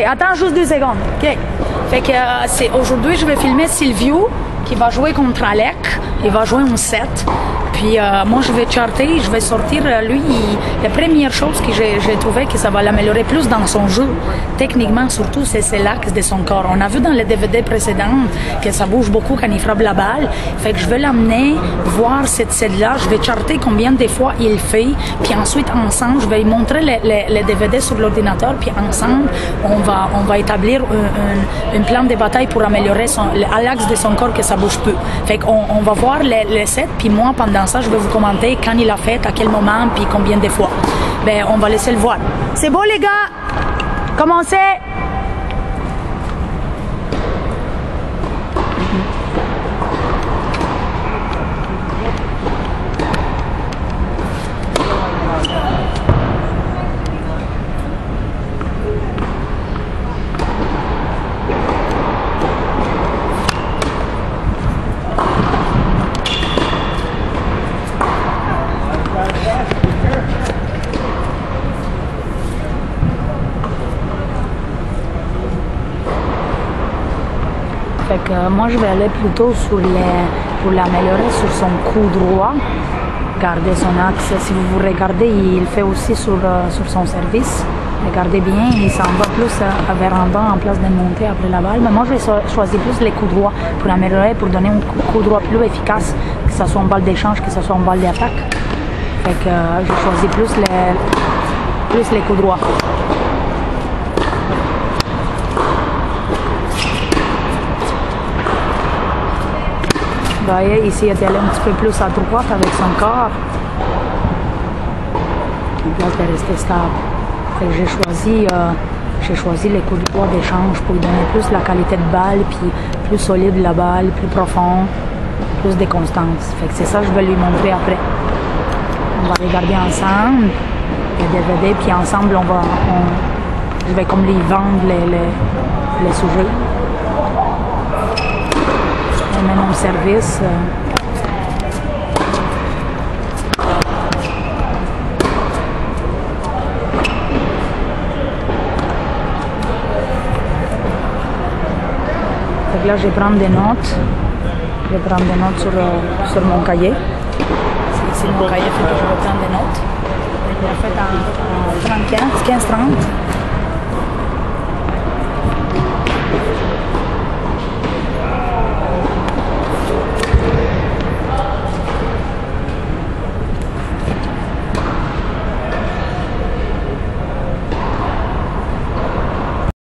attends juste 2 secondes. OK. Fait que aujourd'hui, je vais filmer Silvio qui va jouer contre Alec. Il va jouer en 7. Puis moi, je vais charter, je vais sortir. Lui, la première chose que j'ai trouvé que ça va l'améliorer plus dans son jeu, techniquement surtout, c'est l'axe de son corps. On a vu dans les DVD précédents que ça bouge beaucoup quand il frappe la balle. Fait que je vais l'amener voir cette scène-là. Je vais charter combien de fois il fait. Puis ensuite, ensemble, je vais lui montrer les DVD sur l'ordinateur. Puis ensemble, on va établir un plan de bataille pour améliorer à l'axe de son corps que ça bouge peu. Fait qu'on va voir les sets. Puis moi, pendant ça, je vais vous commenter quand il a fait, à quel moment, puis combien de fois. Ben, on va laisser le voir. C'est beau, les gars? Commencez! Fait que moi, je vais aller plutôt pour l'améliorer sur son coup droit, garder son axe. Si vous regardez, il fait aussi sur son service. Regardez bien, il s'en va plus vers en bas en place de monter après la balle. Mais moi, je vais choisir plus les coups droits pour améliorer, pour donner un coup droit plus efficace, que ce soit en balle d'échange, que ce soit en balle d'attaque. Fait que je choisis plus les coups droits. Vous voyez, ici, il est allé un petit peu plus à droite avec son corps. En place de rester stable. J'ai choisi les coups de droit d'échange pour lui donner plus la qualité de balle, puis plus solide la balle, plus profond, plus de constance. Fait que c'est ça que je vais lui montrer après. On va regarder ensemble les DVD, puis ensemble, je vais comme lui vendre les sujets. Même mon service. Donc là, je vais prendre des notes. Je vais prendre des notes sur mon cahier. C'est mon cahier, fait que je vais prendre des notes. Je l'ai fait en 30, 15, 30.